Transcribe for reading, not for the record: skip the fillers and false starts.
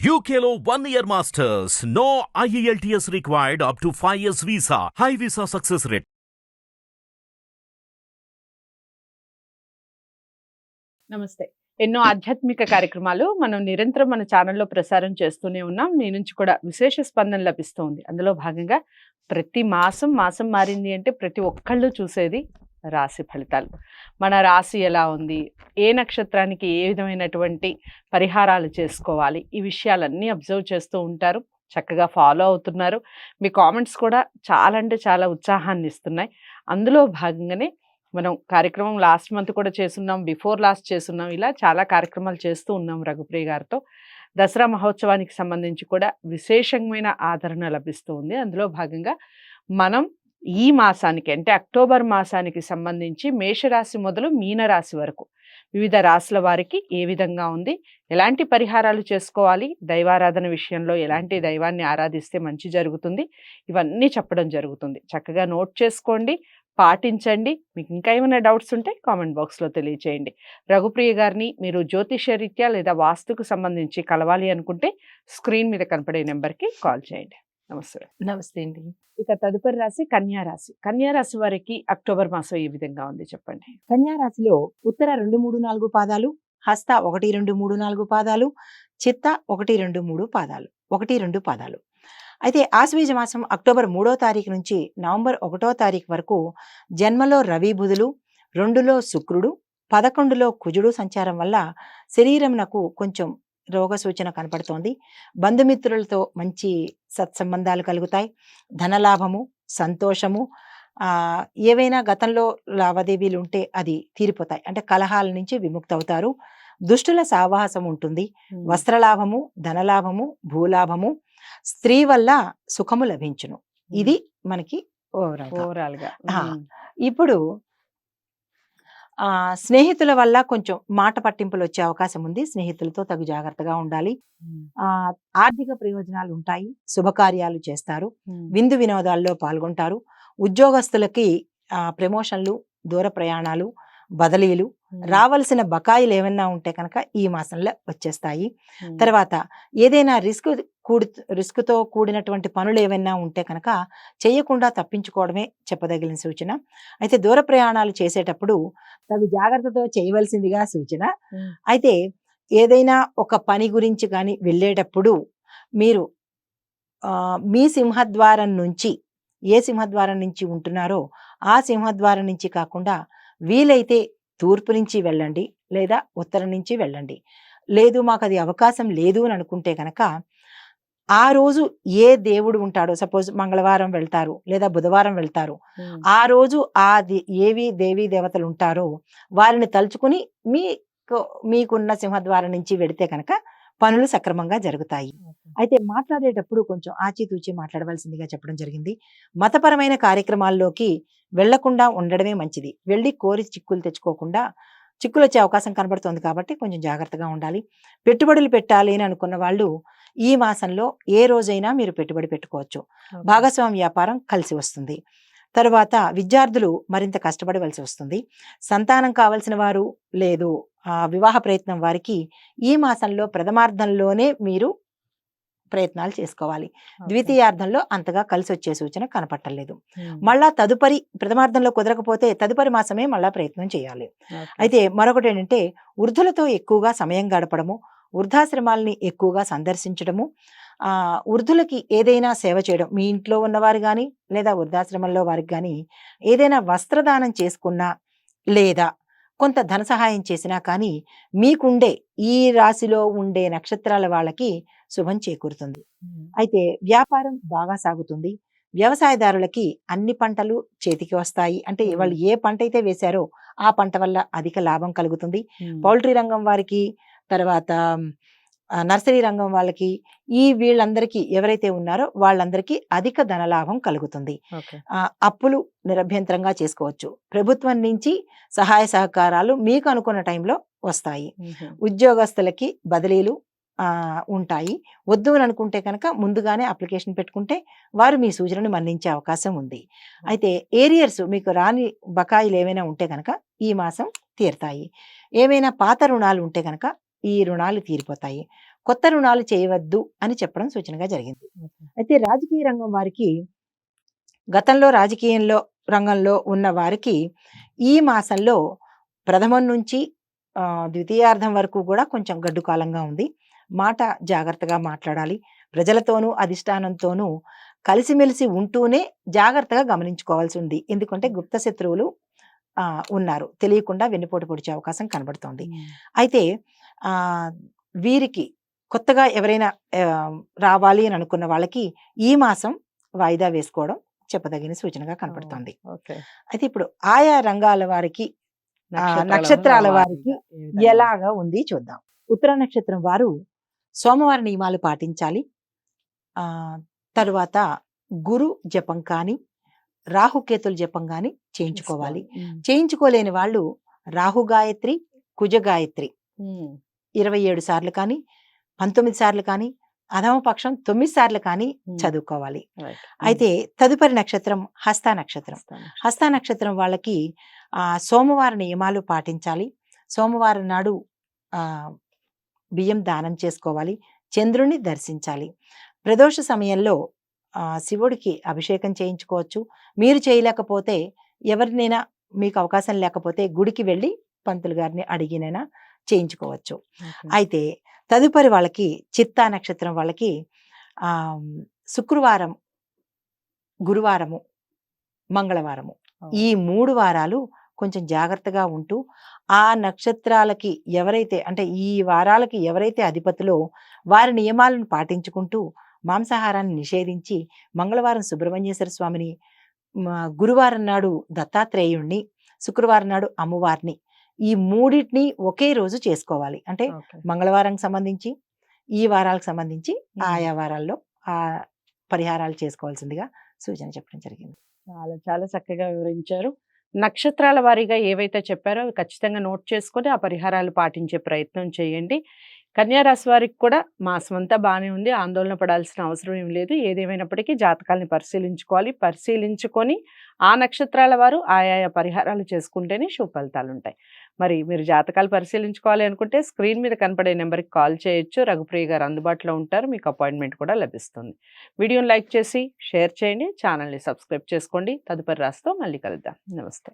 UKLO 1 year masters. No IELTS required up to 5 years visa. High visa success rate. నమస్తే. ఎన్నో ఆధ్యాత్మిక కార్యక్రమాలు మనం నిరంతరం మన ఛానల్లో ప్రసారం చేస్తూనే ఉన్నాం. మీ నుంచి కూడా విశేష స్పందన లభిస్తోంది. అందులో భాగంగా ప్రతి మాసం మారింది అంటే ప్రతి ఒక్కళ్ళు చూసేది రాశి ఫలితాలు. మన రాశి ఎలా ఉంది, ఏ నక్షత్రానికి ఏ విధమైనటువంటి పరిహారాలు చేసుకోవాలి, ఈ విషయాలన్నీ అబ్జర్వ్ చేస్తూ ఉంటారు. చక్కగా ఫాలో అవుతున్నారు. మీ కామెంట్స్ కూడా చాలా అంటే చాలా ఉత్సాహాన్ని ఇస్తున్నాయి. అందులో భాగంగానే మనం కార్యక్రమం లాస్ట్ మంత్ కూడా చేస్తున్నాం, బిఫోర్ లాస్ట్ చేస్తున్నాం, ఇలా చాలా కార్యక్రమాలు చేస్తూ ఉన్నాం రఘుప్రియ గారితో. దసరా మహోత్సవానికి సంబంధించి కూడా విశేషమైన ఆదరణ లభిస్తూ ఉంది. అందులో భాగంగా మనం ఈ మాసానికి అంటే అక్టోబర్ మాసానికి సంబంధించి మేషరాశి మొదలు మీనరాశి వరకు వివిధ రాశుల వారికి ఏ విధంగా ఉంది, ఎలాంటి పరిహారాలు చేసుకోవాలి, దైవారాధన విషయంలో ఎలాంటి దైవాన్ని ఆరాధిస్తే మంచి జరుగుతుంది, ఇవన్నీ చెప్పడం జరుగుతుంది. చక్కగా నోట్ చేసుకోండి, పాటించండి. మీకు ఇంకా ఏమైనా డౌట్స్ ఉంటే కామెంట్ బాక్స్లో తెలియచేయండి. రఘుప్రియ గారిని మీరు జ్యోతిషరీత్యా లేదా వాస్తుకు సంబంధించి కలవాలి అనుకుంటే స్క్రీన్ మీద కనపడే నెంబర్కి కాల్ చేయండి. నమస్తే. నమస్తే అండి. ఇక తదుపరి రాశి కన్యా రాశి. కన్యా రాశి వారికి అక్టోబర్ మాసం ఏ విధంగా ఉంది చెప్పండి. కన్యా రాశిలో ఉత్తర 2, 3, 4 పాదాలు, హస్త 1, 2, 3, 4 పాదాలు, చిత్త 1, 2, 3 పాదాలు, 1, 2 పాదాలు. అయితే ఆశ్వీజ మాసం అక్టోబర్ 3వ తారీఖు నుంచి నవంబర్ 1వ తారీఖు వరకు జన్మలో రవి బుధులు, 2లో శుక్రుడు, 11లో కుజుడు సంచారం వల్ల శరీరంనకు కొంచెం రోగ సూచన కనపడుతోంది. బంధుమిత్రులతో మంచి సత్సంబంధాలు కలుగుతాయి. ధనలాభము, సంతోషము, ఏవైనా గతంలో లావాదేవీలు ఉంటే అది తీరిపోతాయి. అంటే కలహాల నుంచి విముక్తి అవుతారు. దుష్టుల సావాసం ఉంటుంది. వస్త్రలాభము, ధనలాభము, భూలాభము, స్త్రీ వల్ల సుఖము లభించును. ఇది మనకి ఓవరాల్ గా. ఇప్పుడు స్నేహితుల వల్ల కొంచెం మాట పట్టింపులు వచ్చే అవకాశం ఉంది. స్నేహితులతో తగు జాగ్రత్తగా ఉండాలి. ఆర్థిక ప్రయోజనాలు ఉంటాయి. శుభకార్యాలు చేస్తారు. విందు వినోదాల్లో పాల్గొంటారు. ఉద్యోగస్తులకి ప్రమోషన్లు, దూర ప్రయాణాలు, బదిలీలు, రావాల్సిన బకాయిలు ఏమన్నా ఉంటే కనుక ఈ మాసంలో వచ్చేస్తాయి. తర్వాత ఏదైనా రిస్క్తో కూడినటువంటి పనులు ఏమైనా ఉంటే కనుక చేయకుండా తప్పించుకోవడమే చెప్పదగిన సూచన. అయితే దూర ప్రయాణాలు చేసేటప్పుడు తగు జాగ్రత్తతో చేయవలసిందిగా సూచన. అయితే ఏదైనా ఒక పని గురించి కానీ వెళ్ళేటప్పుడు మీరు మీ సింహద్వారం నుంచి, ఏ సింహద్వారం నుంచి ఉంటున్నారో ఆ సింహద్వారం నుంచి కాకుండా వీలైతే తూర్పు నుంచి వెళ్ళండి, లేదా ఉత్తరం నుంచి వెళ్ళండి. లేదు మాకు అది అవకాశం లేదు అని అనుకుంటే కనుక ఆ రోజు ఏ దేవుడు ఉంటాడో, సపోజ్ మంగళవారం వెళ్తారు లేదా బుధవారం వెళ్తారు, ఆ రోజు ఏవి దేవీ దేవతలు ఉంటారో వారిని తలుచుకుని మీకున్న సింహద్వారం నుంచి వెడితే కనుక పనులు సక్రమంగా జరుగుతాయి. అయితే మాట్లాడేటప్పుడు కొంచెం ఆచితూచి మాట్లాడవలసిందిగా చెప్పడం జరిగింది. మతపరమైన కార్యక్రమాల్లోకి వెళ్లకుండా ఉండడమే మంచిది. వెళ్ళి కోరి చిక్కులు తెచ్చుకోకుండా, చిక్కులు వచ్చే అవకాశం కనబడుతుంది కాబట్టి కొంచెం జాగ్రత్తగా ఉండాలి. పెట్టుబడులు పెట్టాలి అని అనుకున్న వాళ్ళు ఈ మాసంలో ఏ రోజైనా మీరు పెట్టుబడి పెట్టుకోవచ్చు. భాగస్వామి వ్యాపారం కలిసి వస్తుంది. తరువాత విద్యార్థులు మరింత కష్టపడవలసి వస్తుంది. సంతానం కావలసిన వారు లేదు వివాహ ప్రయత్నం వారికి ఈ మాసంలో ప్రథమార్థంలోనే మీరు ప్రయత్నాలు చేసుకోవాలి. ద్వితీయార్థంలో అంతగా కలిసి వచ్చే సూచన కనపట్టలేదు. మళ్ళా తదుపరి ప్రథమార్థంలో కుదరకపోతే తదుపరి మాసమే మళ్ళా ప్రయత్నం చేయాలి. అయితే మరొకటి ఏంటంటే వృద్ధులతో ఎక్కువగా సమయం గడపడము, వృద్ధాశ్రమాలని ఎక్కువగా సందర్శించడము, వృద్ధులకి ఏదైనా సేవ చేయడం, మీ ఇంట్లో ఉన్నవారు కానీ లేదా వృద్ధాశ్రమంలో వారికి కానీ ఏదైనా వస్త్రదానం చేసుకున్నా లేదా కొంత ధన సహాయం చేసినా కానీ మీకుండే ఈ రాశిలో ఉండే నక్షత్రాల వాళ్ళకి శుభం చేకూరుతుంది. అయితే వ్యాపారం బాగా సాగుతుంది. వ్యవసాయదారులకి అన్ని పంటలు చేతికి వస్తాయి. అంటే వాళ్ళు ఏ పంట అయితే వేశారో ఆ పంట వల్ల అధిక లాభం కలుగుతుంది. పౌల్ట్రీ రంగం వారికి, తర్వాత నర్సరీ రంగం వాళ్ళకి, వీళ్ళందరికీ ఎవరైతే ఉన్నారో వాళ్ళందరికీ అధిక ధనలాభం కలుగుతుంది. అప్పులు నిరభ్యంతరంగా చేసుకోవచ్చు. ప్రభుత్వం నుంచి సహాయ సహకారాలు మీకు అనుకున్న టైంలో వస్తాయి. ఉద్యోగస్తులకి బదిలీలు ఉంటాయి. వద్దు అని అనుకుంటే కనుక ముందుగానే అప్లికేషన్ పెట్టుకుంటే వారు మీ సూచనను మన్నించే అవకాశం ఉంది. అయితే ఏరియర్స్, మీకు రాని బకాయిలు ఏమైనా ఉంటే కనుక ఈ మాసం తీరుతాయి. ఏమైనా పాత రుణాలు ఉంటే కనుక ఈ రుణాలు తీరిపోతాయి. కొత్త రుణాలు చేయవద్దు అని చెప్పడం సూచనగా జరిగింది. అయితే రాజకీయ రంగం వారికి, గతంలో రంగంలో ఉన్న వారికి ఈ మాసంలో ప్రథమం నుంచి ద్వితీయార్థం వరకు కూడా కొంచెం గడ్డు కాలంగా ఉంది. మాట జాగ్రత్తగా మాట్లాడాలి. ప్రజలతోనూ అధిష్టానంతోనూ కలిసిమెలిసి ఉంటూనే జాగ్రత్తగా గమనించుకోవాల్సి ఉంది. ఎందుకంటే గుప్త శత్రువులు ఉన్నారు, తెలియకుండా వెన్నుపోటు పొడిచే అవకాశం కనబడుతోంది. అయితే వీరికి కొత్తగా ఎవరైనా రావాలి అని అనుకున్న వాళ్ళకి ఈ మాసం వాయిదా వేసుకోవడం చెప్పదగిన సూచనగా కనపడుతోంది. అయితే ఇప్పుడు ఆయా రంగాల వారికి, నక్షత్రాల వారికి ఎలాగా ఉంది చూద్దాం. ఉత్తర నక్షత్రం వారు సోమవారం నియమాలు పాటించాలి. తరువాత గురు జపం కానీ రాహుకేతుల జపం కానీ చేయించుకోవాలి. చేయించుకోలేని వాళ్ళు రాహు గాయత్రి, కుజ గాయత్రి 27 సార్లు కానీ 19 సార్లు కానీ, అధమపక్షం 9 సార్లు కానీ చదువుకోవాలి. అయితే తదుపరి నక్షత్రం హస్త నక్షత్రం. హస్త నక్షత్రం వాళ్ళకి సోమవారం నియమాలు పాటించాలి. సోమవారం నాడు బియ్యం దానం చేసుకోవాలి. చంద్రుని దర్శించాలి. ప్రదోష సమయంలో శివుడికి అభిషేకం చేయించుకోవచ్చు. మీరు చేయలేకపోతే, ఎవరినైనా మీకు అవకాశం లేకపోతే గుడికి వెళ్ళి పంతులు గారిని అడిగినైనా చేయించుకోవచ్చు. అయితే తదుపరి వాళ్ళకి చిత్తా నక్షత్రం వాళ్ళకి శుక్రవారం, గురువారము, మంగళవారము ఈ 3 వారాలు కొంచెం జాగ్రత్తగా ఉంటూ, ఆ నక్షత్రాలకి ఎవరైతే, అంటే ఈ వారాలకి ఎవరైతే అధిపతులో వారి నియమాలను పాటించుకుంటూ మాంసాహారాన్ని నిషేధించి, మంగళవారం సుబ్రహ్మణ్యేశ్వర స్వామిని, గురువారం నాడు దత్తాత్రేయుణ్ణి, శుక్రవారం నాడు అమ్మవారిని, ఈ 3టిని ఒకే రోజు చేసుకోవాలి. అంటే మంగళవారానికి సంబంధించి, ఈ వారాలకు సంబంధించి ఆయా వారాల్లో ఆ పరిహారాలు చేసుకోవాల్సిందిగా సూచన చెప్పడం జరిగింది. చాలా చాలా చక్కగా వివరించారు. నక్షత్రాల వారీగా ఏవైతే చెప్పారో అవి ఖచ్చితంగా నోట్ చేసుకొని ఆ పరిహారాలు పాటించే ప్రయత్నం చేయండి. కన్యా రాశి వారికి కూడా మాసం అంతా బాగానే ఉంది, ఆందోళన పడాల్సిన అవసరం ఏం లేదు. ఏదేమైనప్పటికీ జాతకాలని పరిశీలించుకోవాలి. పరిశీలించుకొని ఆ నక్షత్రాల వారు ఆయా పరిహారాలు చేసుకుంటేనే శుభ ఫలితాలు ఉంటాయి. మరి మీరు జాతకాలు పరిశీలించుకోవాలి అనుకుంటే స్క్రీన్ మీద కనపడే నెంబర్కి కాల్ చేయొచ్చు. రఘుప్రియ గారు అందుబాటులో ఉంటారు. మీకు అపాయింట్మెంట్ కూడా లభిస్తుంది. వీడియోని లైక్ చేసి షేర్ చేయండి. ఛానల్ని సబ్స్క్రైబ్ చేసుకోండి. తదుపరి రాశితో మళ్ళీ కలుద్దాం. నమస్తే.